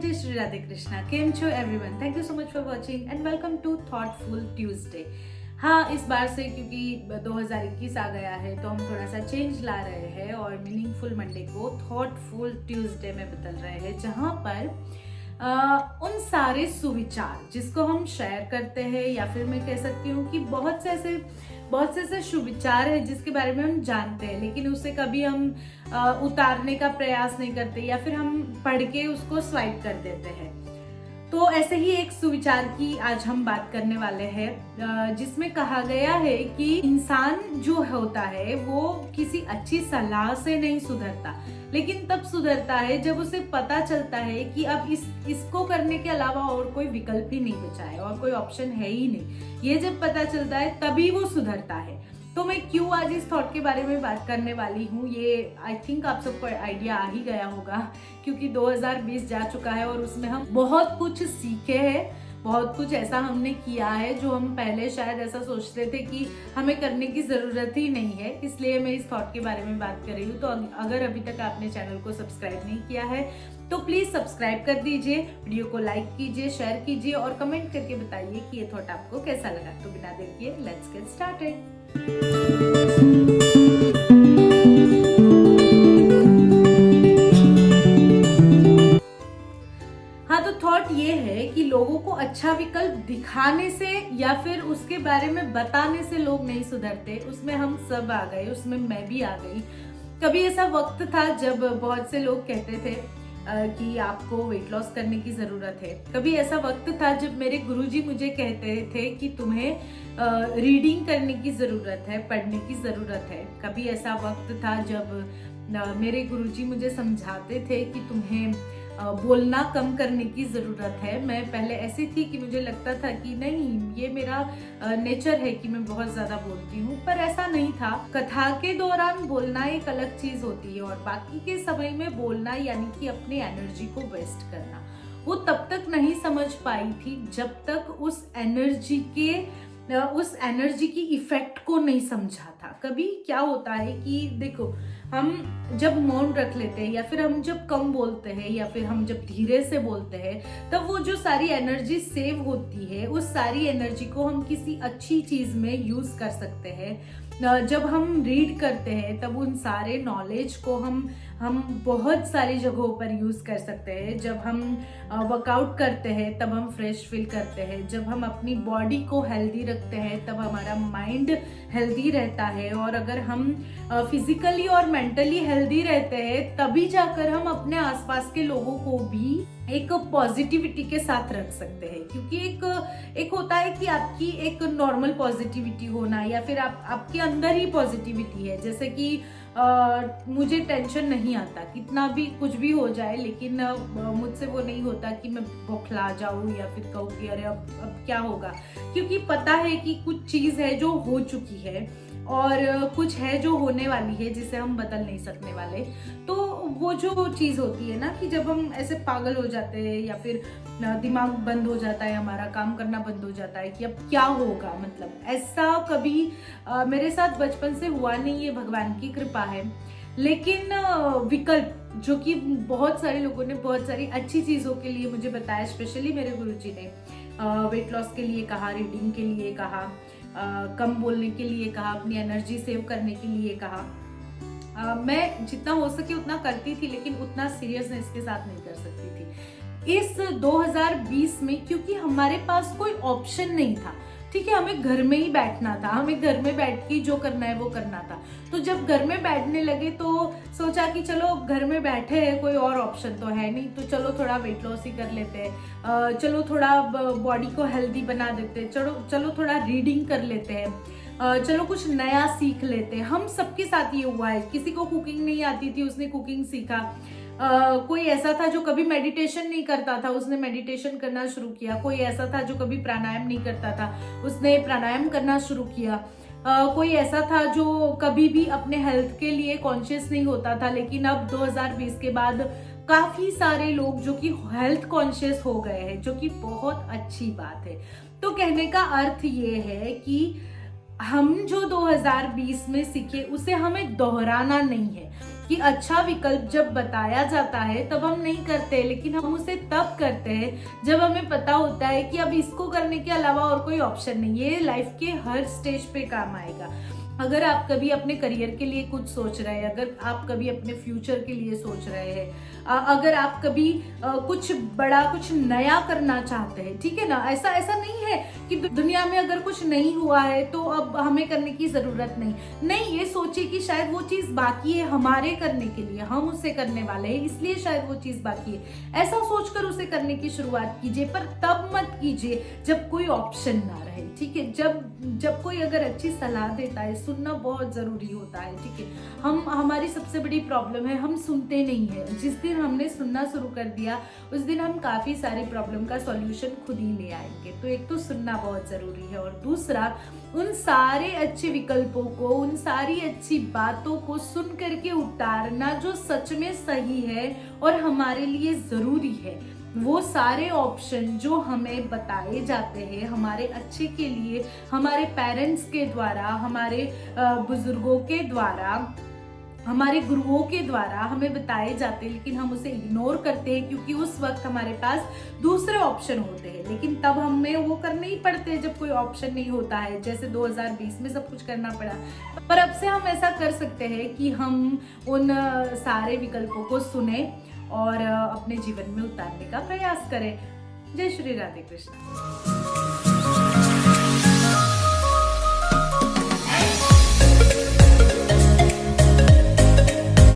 जय श्री राधे कृष्णा। केम छो everyone, thank you so much for watching and welcome to thoughtful Tuesday. हाँ, इस बार से क्योंकि 2021 आ गया है तो हम थोड़ा सा चेंज ला रहे हैं और मीनिंगफुल मंडे को थॉटफुल ट्यूसडे में बदल रहे हैं, जहाँ पर उन सारे सुविचार जिसको हम शेयर करते हैं, या फिर मैं कह सकती हूँ कि बहुत से ऐसे सुविचार है जिसके बारे में हम जानते हैं लेकिन उसे कभी हम उतारने का प्रयास नहीं करते, या फिर हम पढ़ के उसको स्वाइप कर देते हैं। तो ऐसे ही एक सुविचार की आज हम बात करने वाले हैं, जिसमें कहा गया है कि इंसान जो होता है वो किसी अच्छी सलाह से नहीं सुधरता, लेकिन तब सुधरता है जब उसे पता चलता है कि अब इसको करने के अलावा और कोई विकल्प ही नहीं बचा है और कोई ऑप्शन है ही नहीं। ये जब पता चलता है तभी वो सुधरता है। तो मैं क्यों आज इस थॉट के बारे में बात करने वाली हूँ, ये आई थिंक आप सबको आइडिया आ ही गया होगा, क्योंकि 2020 जा चुका है और उसमें हम बहुत कुछ सीखे हैं, बहुत कुछ ऐसा हमने किया है जो हम पहले शायद ऐसा सोचते थे कि हमें करने की जरूरत ही नहीं है। इसलिए मैं इस थॉट के बारे में बात कर रही हूँ। तो अगर अभी तक आपने चैनल को सब्सक्राइब नहीं किया है तो प्लीज सब्सक्राइब कर दीजिए, वीडियो को लाइक कीजिए, शेयर कीजिए और कमेंट करके बताइए कि ये थॉट आपको कैसा लगा। तो बिना देर किए लेट्स गेट स्टार्टेड। हाँ, तो थॉट ये है कि लोगों को अच्छा विकल्प दिखाने से या फिर उसके बारे में बताने से लोग नहीं सुधरते। उसमें हम सब आ गए, उसमें मैं भी आ गई। कभी ऐसा वक्त था जब बहुत से लोग कहते थे कि आपको वेट लॉस करने की जरूरत है। कभी ऐसा वक्त था जब मेरे गुरुजी मुझे कहते थे कि तुम्हें रीडिंग करने की जरूरत है, पढ़ने की जरूरत है। कभी ऐसा वक्त था जब मेरे गुरुजी मुझे समझाते थे कि तुम्हें बोलना कम करने की जरूरत है। मैं पहले ऐसी थी कि मुझे लगता था कि नहीं, ये मेरा नेचर है कि मैं बहुत ज्यादा बोलती हूँ, पर ऐसा नहीं था। कथा के दौरान बोलना एक अलग चीज होती है और बाकी के समय में बोलना यानी कि अपनी एनर्जी को वेस्ट करना, वो तब तक नहीं समझ पाई थी जब तक उस एनर्जी की इफेक्ट को नहीं समझा था। कभी क्या होता है कि देखो, हम जब मौन रख लेते हैं या फिर हम जब कम बोलते हैं या फिर हम जब धीरे से बोलते हैं, तब वो जो सारी एनर्जी सेव होती है, उस सारी एनर्जी को हम किसी अच्छी चीज में यूज कर सकते हैं। जब हम रीड करते हैं तब उन सारे नॉलेज को हम बहुत सारी जगहों पर यूज कर सकते हैं। जब हम वर्कआउट करते हैं तब हम फ्रेश फील करते हैं। जब हम अपनी बॉडी को हेल्दी रखते हैं तब हमारा माइंड हेल्दी रहता है। और अगर हम फिजिकली और मेंटली हेल्दी रहते हैं तभी जाकर हम अपने आसपास के लोगों को भी एक पॉजिटिविटी के साथ रख सकते हैं। क्योंकि एक होता है कि आपकी एक नॉर्मल पॉजिटिविटी होना, या फिर आपके अंदर ही पॉजिटिविटी है। जैसे कि मुझे टेंशन नहीं आता, कितना भी कुछ भी हो जाए, लेकिन मुझसे वो नहीं होता कि मैं बौखला जाऊं या फिर कहूँ कि अरे अब क्या होगा, क्योंकि पता है कि कुछ चीज है जो हो चुकी है और कुछ है जो होने वाली है जिसे हम बदल नहीं सकने वाले। तो वो जो चीज होती है ना कि जब हम ऐसे पागल हो जाते हैं या फिर दिमाग बंद हो जाता है, हमारा काम करना बंद हो जाता है कि अब क्या होगा, मतलब ऐसा कभी मेरे साथ बचपन से हुआ नहीं है, भगवान की कृपा है। लेकिन विकल्प जो कि बहुत सारे लोगों ने बहुत सारी अच्छी चीजों के लिए मुझे बताया, स्पेशली मेरे गुरुजी ने वेट लॉस के लिए कहा, रीडिंग के लिए कहा, कम बोलने के लिए कहा, अपनी एनर्जी सेव करने के लिए कहा। मैं जितना हो सके उतना करती थी, लेकिन उतना सीरियसनेस के साथ नहीं कर सकती थी इस 2020 में, क्योंकि हमारे पास कोई ऑप्शन नहीं था। ठीक है, हमें घर में ही बैठना था, हमें घर में बैठ के जो करना है वो करना था। तो जब घर में बैठने लगे तो सोचा कि चलो घर में बैठे हैं, कोई और ऑप्शन तो है नहीं, तो चलो थोड़ा वेट लॉस ही कर लेते हैं, चलो थोड़ा बॉडी को हेल्दी बना देते हैं, चलो थोड़ा रीडिंग कर लेते हैं, चलो कुछ नया सीख लेते हैं। हम सबके साथ ये हुआ है, किसी को कुकिंग नहीं आती थी, उसने कुकिंग सीखा। कोई ऐसा था जो कभी मेडिटेशन नहीं करता था, उसने मेडिटेशन करना शुरू किया। कोई ऐसा था जो कभी प्राणायाम नहीं करता था, उसने प्राणायाम करना शुरू किया। कोई ऐसा था जो कभी भी अपने हेल्थ के लिए कॉन्शियस नहीं होता था, लेकिन अब 2020 के बाद काफी सारे लोग जो कि हेल्थ कॉन्शियस हो गए हैं, जो कि बहुत अच्छी बात है। तो कहने का अर्थ ये है कि हम जो 2020 में सीखे उसे हमें दोहराना नहीं है कि अच्छा विकल्प जब बताया जाता है तब हम नहीं करते, लेकिन हम उसे तब करते हैं जब हमें पता होता है कि अब इसको करने के अलावा और कोई ऑप्शन नहीं है। ये लाइफ के हर स्टेज पे काम आएगा। अगर आप कभी अपने करियर के लिए कुछ सोच रहे हैं, अगर आप कभी अपने फ्यूचर के लिए सोच रहे हैं, अगर आप कभी कुछ बड़ा कुछ नया करना चाहते हैं, ठीक है ना, ऐसा ऐसा नहीं है कि दुनिया में अगर कुछ नहीं हुआ है तो अब हमें करने की जरूरत नहीं, ये सोचिए कि शायद वो चीज बाकी है हमारे करने के लिए, हम उसे करने वाले हैं, इसलिए शायद वो चीज बाकी है। ऐसा सोचकर उसे करने की शुरुआत कीजिए, पर तब मत कीजिए जब कोई ऑप्शन ना रहे, ठीक है। जब कोई अगर अच्छी सलाह देता है, सुनना बहुत जरूरी होता है, ठीक है। हमारी सबसे बड़ी प्रॉब्लम है, हम सुनते नहीं है। जिस दिन हमने सुनना शुरू कर दिया उस दिन हम काफी सारी प्रॉब्लम का सॉल्यूशन खुद ही ले आएंगे। तो एक तो सुनना बहुत जरूरी है, और दूसरा उन सारे अच्छे विकल्पों को, उन सारी अच्छी बातों को सुन करके उतारना जो सच में सही है और हमारे लिए जरूरी है। वो सारे ऑप्शन जो हमें बताए जाते हैं हमारे अच्छे के लिए, हमारे पेरेंट्स के द्वारा, हमारे बुजुर्गों के द्वारा, हमारे गुरुओं के द्वारा हमें बताए जाते हैं, लेकिन हम उसे इग्नोर करते हैं क्योंकि उस वक्त हमारे पास दूसरे ऑप्शन होते हैं। लेकिन तब हमें वो करने ही पड़ते हैं जब कोई ऑप्शन नहीं होता है, जैसे 2020 में सब कुछ करना पड़ा। पर अब से हम ऐसा कर सकते हैं कि हम उन सारे विकल्पों को सुने और अपने जीवन में उतारने का प्रयास करें। जय श्री राधे कृष्ण।